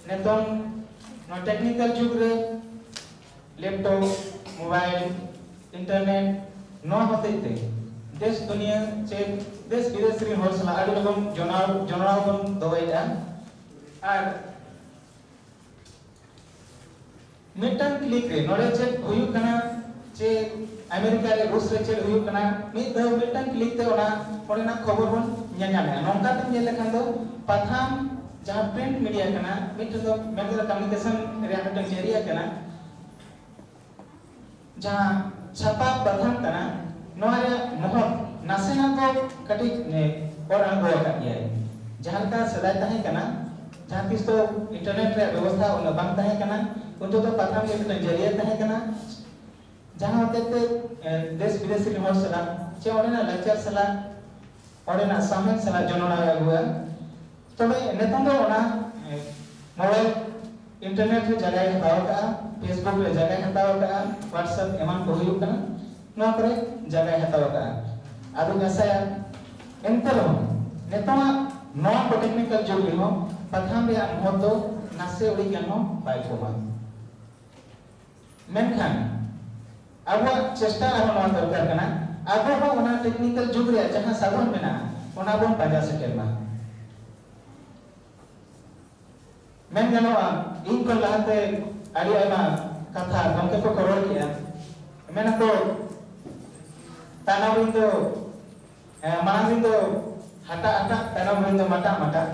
नितों technical जुग रे laptop mobile internet no होते थे देश दुनिया से देश विदेश रे हर सला आदि रकम जनाव बन दोयदा और मिटन क्लिक रे नोरे चे हुयु कना चे अमेरिका रे रूस रे चे हुयु कना मी द मिटन क्लिक ते ओना ओना खबर बन ᱧᱟᱧᱟᱢᱟ नोंका ते ᱧᱮᱞ लेखान दो पथाम जहां प्रिंट मीडिया कना मिट दो मेडिकल कम्युनिकेशन रे मिटन जरिया कना जहां छापा पथाम कना नोरे महत नासेना को कटी ने और अनुभव का दिया जहां का सदाय ताहे कना जहां किस तो इंटरनेट रे व्यवस्था उन बांग ताहे कना उन तो पथाम के मिटन जरिया ताहे कना जहां होते देश विदेश रे हर सला चे ओना लेक्चर सला ओडेना सामेन सला जनोना हुआ तबे नेतों दो ओना मोबाइल इंटरनेट रे जगह हताव का फेसबुक रे जगह हताव का व्हाट्सएप एमान को हुयु कना नो करे जगह हताव का आदु जैसा एंतलो नेतों नो टेक्निकल जुग रे हो पथाम रे अनुभव दो नासे उड़ी गनो बाय कोमा मेनखान अब चेष्टा आरो दरकार कना आगो हो ओना टेक्निकल जुग रे जहां साधन मेना ओना बोन पाजा सेटेलमा मेन गनोआ इन को लाते आड़ी आना कथा गमके को करोड़ किया मेना तो तानाविन दो मानाविन दो हटा हटा तानाविन दो मटा मटा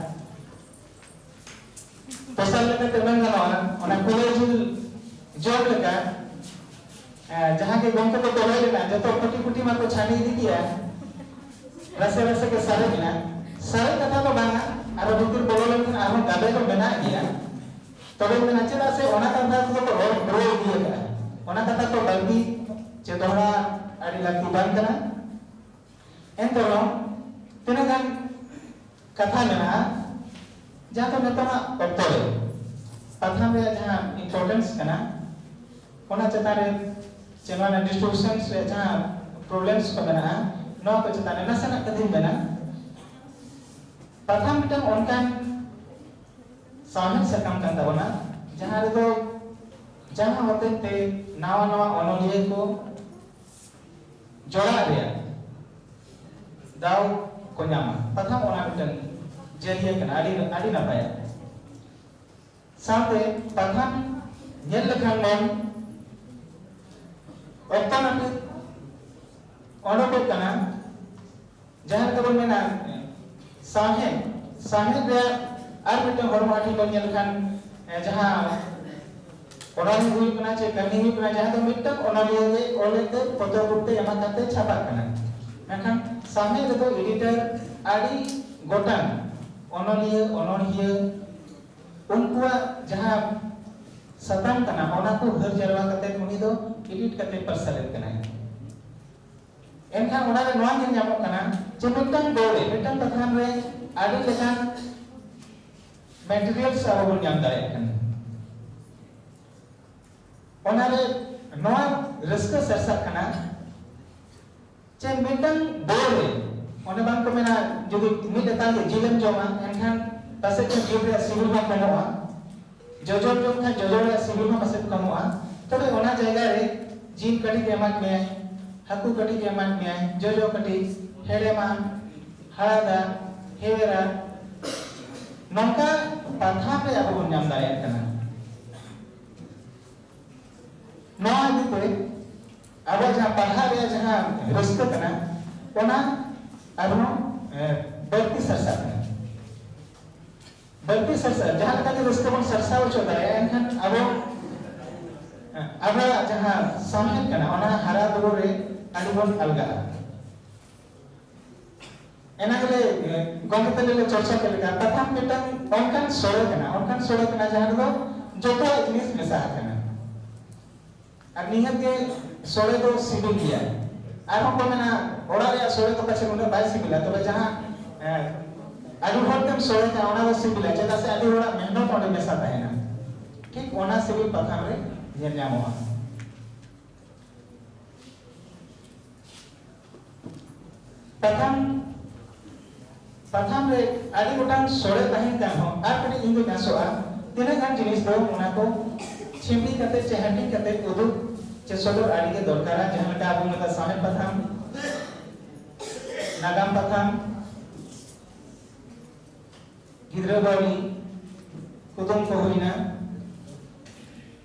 तसल लेते ते मेन गनोआ ओना कॉलेज जॉब लेका जहां के गमके को करोड़ लेना जतो कुटी कुटी मा को छानी दी किया रसे रसे के सारे बिना सारे कथा तो बांगा आरो भीतर बोलन आरो गाबे तो मेना गया तबे मेना चेदा से ओना कथा तो रोल दिया का ओना कथा तो गलती चेदोड़ा आड़ी लगती बात कना एंतरो तिनगान कथा मेना जहां तो नेतना पत्तोरे पथाम रे जहां इंपोर्टेंस कना ओना चतारे चेना डिस्ट्रीब्यूशंस रे जहां प्रॉब्लम्स को मेना नो को चताने नसना कदिन मेना प्रथम मिटन ऑनकान सामन सकम kan tabona जहां रे दो जहां होते ते नवा नवा अनोलिये को जोड़ा रे दाव को ᱧᱟᱢᱟ प्रथम ओना मिटन जरिया कना आड़ी ना पाया साथे प्रथम ñel lekan मन ऑक्टोनट ओनोको कना जहां को मेना साहे रे आर मिटे हरमाटी को ñel खान जहां ओनाली हुई कना चे कमी हुई कना जहां तो मिटे ओनाली रे ओलेते फोटो गुटे एमा काते छापा कना मेखान साहे रे तो एडिटर आड़ी गोटान ओनलिया ओनोहिया उनकुआ जहां सताम कना ओना को हर जरवा काते उनी दो एडिट काते परसलेट कना एनखा ओना रे नोआ ñel ñamo कना जे मिटन गोरे मिटन पथान रे आड़ी लेखान मटेरियल्स आरो बन ñam दारे कन ओना रे नोआ रस्का सरसा कना जे मिटन गोरे ओने बांग को मेना जुदि मिट ता के जिलम जोमा एनखान पासे के जीव रे सिविल मा कमोआ जोजो जो खा जोजो रे सिविल मा पासे कमोआ तबे ओना जगह रे जीव कटी के एमाक में हाकू कटी के एमाक में जोजो कटी हेडेमा हाड़ा हेरा नौका पाथा पे अब बन ñam दारे कना नोआ दिते अब जहां पढ़ा रे जहां रस्त कना ओना अबनो बल्कि सरसा कना बल्कि सरसा जहां का रस्त बन सरसा हो दारे एनखान अब जहां सामने कना ओना हरा दुरो रे आडी बन अलगा एनागले गमतले ले चर्चा केलका प्रथम मिटन ऑनकान सोरे कना जहां दो जोतो इंग्लिश मेसा कना और निहत के सोरे दो सिबिल दिया आरो को मेना ओड़ा रे सोरे तो पछे मुने बाय सिबिला तबे जहां आदि होतम सोरे का ओना दो सिबिला जेदा से आदि ओड़ा मेहनत ओडे मेसा ताहेना ठीक ओना सिबिल प्रथम रे ñel ñamoa प्रथम रे आदि गोटान सोरे ताहेन का हो आर कने इंदो नासोआ तीना गान जिनिस दो उना को चिमड़ी कते चहटी कते उदुग चे सदर आड़ी के दरकारा जहां लगा अबू मता सामे पथाम नागाम पथाम गिद्रा बाड़ी कुदुम को हुईना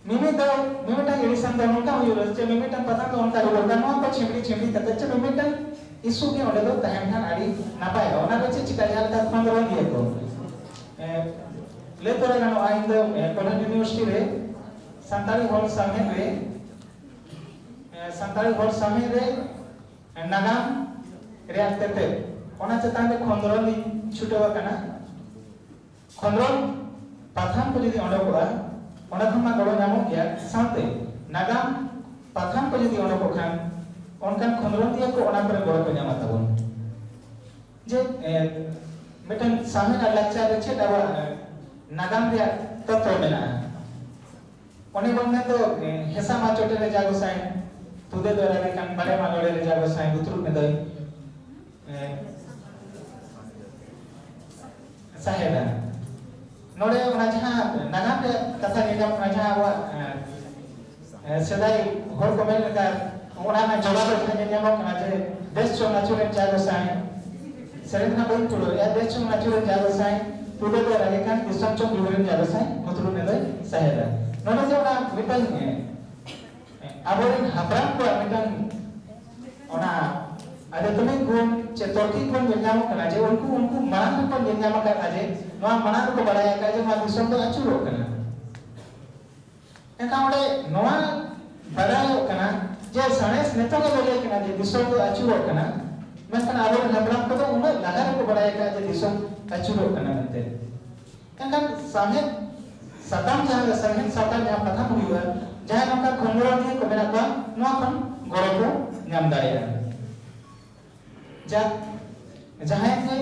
मिमेटा एडिशन दा उनका हुई चे मिमेटा पथाम तो उनका हुई दा नोआ को चिमड़ी कते चे मिमेटा इशू के ओडे दो तहन खान आड़ी नापाय गा ओना चे चिका जाल का खंदरो दिए को ले तोरा गानो आइन दो कॉलेज यूनिवर्सिटी रे संताली हॉल सामने रे संताली हॉल सामने रे नागाम रेयाक तेते ओना चेतान रे खंदरो नि छुटवा कना खंदरो पाथाम को जदी ओडोकवा ओना खमा गड़ो नामो गया साथे नागाम पाथाम को जदी ओडोको खान ओनकान खंदरो दिया को ओना पर गड़ो को नामा ताबोन जे मिटन सामने का लेक्चर रे छे दावा नागाम रे तत्व मेना ओने बन्ने तो हेसा मा चोटे रे जागो साइन तुदे दोरा रे कान बारे मा गड़े रे जागो साइन उतरु में दई साहेबा नोडे ओना जहां नागाम रे कथा निगम ओना जहां वा सदाई होर को मेल का ओना में जवाब खाने नियम कना जे देश चो नाचुरे जागो साइन सेरेना बन तुलो या देश चो नाचुरे जागो साइन तुदे दोरा रे कान दिसम चो बिवरन जागो साइन उतरु में दई साहेबा नोडे जो ओना मिटन आबोरिन हाब्राम को मिटन ओना आदे तुमे गुण चे तोरकी गुण निर्नाम कना जे उनको मानन को निर्नाम का जे नोआ मानन को बड़ाया का जे मा दिसम तो अचुरो कना एका ओडे नोआ बड़ायो कना जे सनेस नेतो के बोले कना जे दिसम तो अचुरो कना मेनखान आबोरिन हाब्राम को तो उन लगा को बड़ाया का जे दिसम अचुरो कना मेनते एनखान सामे सताम जहां संहित सताम जहां प्रथम हुआ जहां नका खंडरो नि को मेना को नोआ खन गड़ो को नाम दाया जा जहां के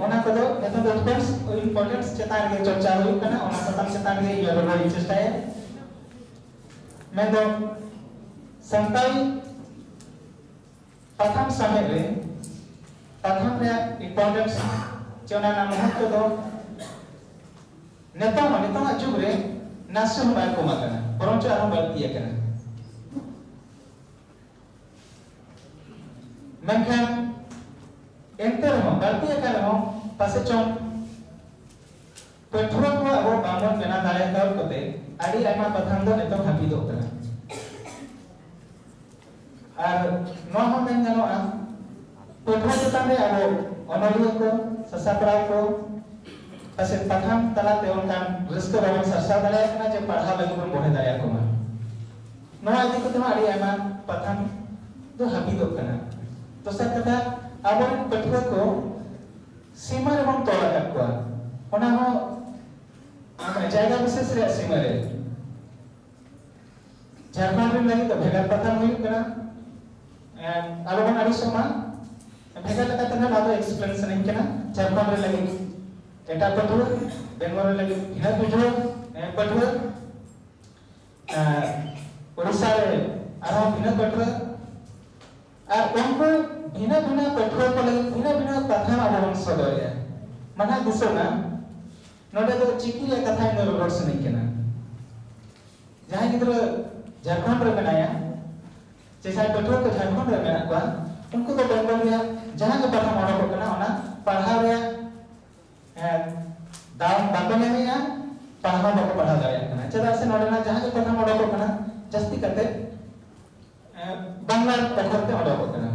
ओना को दो नेतो दो इंपोर्टेंस चेतान के चर्चा हुई कना ओना सताम चेतान के ये बड़ी चेष्टा है मैं दो संताई प्रथम समय रे प्रथम रे इंपोर्टेंस चोना ना महत्व दो नेता जुग रे नासु बाय को माकना बरंच आरो बातिया कना मेनखान एंटर हो बातिया कना हो पासे चों पेट्रोल को अब बामन बेना दाले कर कते आडी आमा पथान दो नेतो हापी दो कना आर नो हो मेन जानो आ पेट्रोल चेतान रे अब अनलियो को ससापड़ा को पासे पथाम तलाते उनकान रिस्क बाबन सरसा दाया कना जे पढ़ा लगे बन बोहे दाया को मा नोआ इदि को तमा आडी आमा पथाम दो हाबी दो कना तो सर कथा आबन पेट्रो को सीमा रे बन तोला कक्वा ओना हो आमे जायगा विशेष रे सीमा रे झारखंड रे लगी तो भेगा पथाम हुई कना आबन आडी समा भेगा लगा तना बाबो एक्सप्लेनेशन नहीं कना झारखंड रे लगी एटा पटुआ बेंगलोर लगी हिना बुझो पटुआ ओडिसा रे आरो हिना पटुआ आर उनको भिना भिना पटुआ को लगी भिना भिना कथा आबन सदोया मना दिसोना नोडे तो चिकी रे कथा इन रोड्स नहीं केना जहां गिद्र झारखंड रे बनाया जैसा पटुआ को झारखंड रे बना को उनको तो बेंगलोर रे जहां के पढ़ा मोड़ को कना ओना पढ़ा रे दाम बाको नेमिया पढ़ा बाको पढ़ा दाया कना चदा से नोडना जहां के पढ़ा मोड़ को कना जस्ती करते बांग्ला पढ़ते ओडो को कना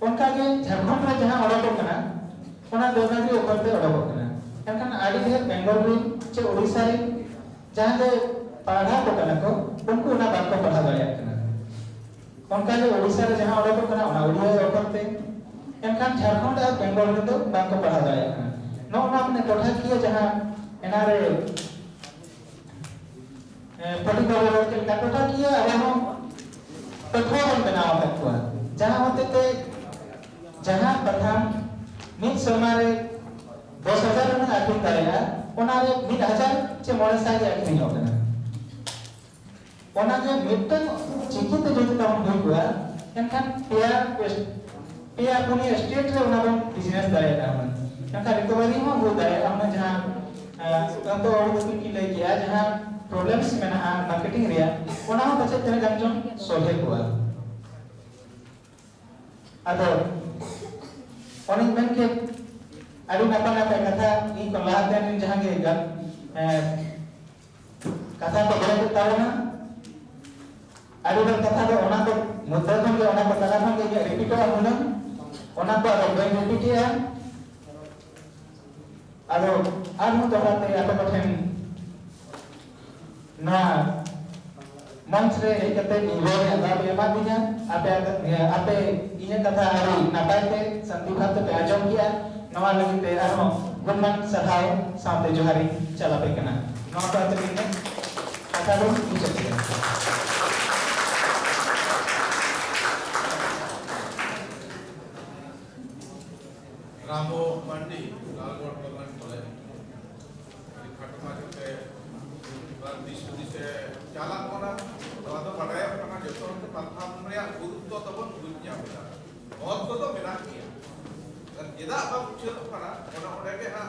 उनका के झारखंड में जहां ओडो को कना ओना देवनागरी ओपरते ओडो को कना एनखान आडी ढेर बेंगलोर रे चे ओडिसा रे जहां के पढ़ा को कना को उनको ना बाको पढ़ा दाया कना उनका के ओडिसा रे जहां ओडो को कना ओना ओडिया ओपरते एनखान झारखंड और बेंगलोर रे तो बाको पढ़ा दाया कना नो ना अपने टोठा किए जहां एनारे पर्टिकुलर के टोठा किए अब हम पेट्रोल बनावा तकवा जहां होते थे जहां प्रथम मित समारे 10,000 में आखिर ताया ओनारे 1,000 चे मोड़े साजे आखिर हो गना ओना के मिटन चिकित जो तम हुई हुआ एनखान पेया पुनी स्टेट रे ओना बिजनेस दाया हमन एनखान रिकवरी हो दाया हमन जहां तो जहाँ प्रॉब्लम्स में ना मार्केटिंग रिया उन्हें बच्चे तेरे गंजों सोल्व हुआ अतो उन्हें में के अभी नपा कथा इन को लाते हैं जहाँ के कथा तो बड़े तो ताऊ ना अभी बार कथा तो उन्हें को मुद्दा तो के उन्हें को तला तो के रिपीट हुआ उन्हें को अगर कोई रिपीट है अतो आर्मु तो बात है आप कठिन ना मंच रे एक कते निरोध है आप ये बात दिया आप ये कथा हरी नपाय पे संदीप हाथ पे आजम किया नवा लगी पे आरो गुणमान सहाय सामने जोहारी चला पे कना नवा बात में कथा लो मुझे रामो मंडी लालगढ़ गवर्नमेंट कॉलेज खटमा के दिसे चाला कोना तो बड़ाया कना जतो प्रथम रे गुरुत्व तबन बुझ्या बुझा बहुत तो मेरा किया एदा अब कुछ कना ओना ओडे के हा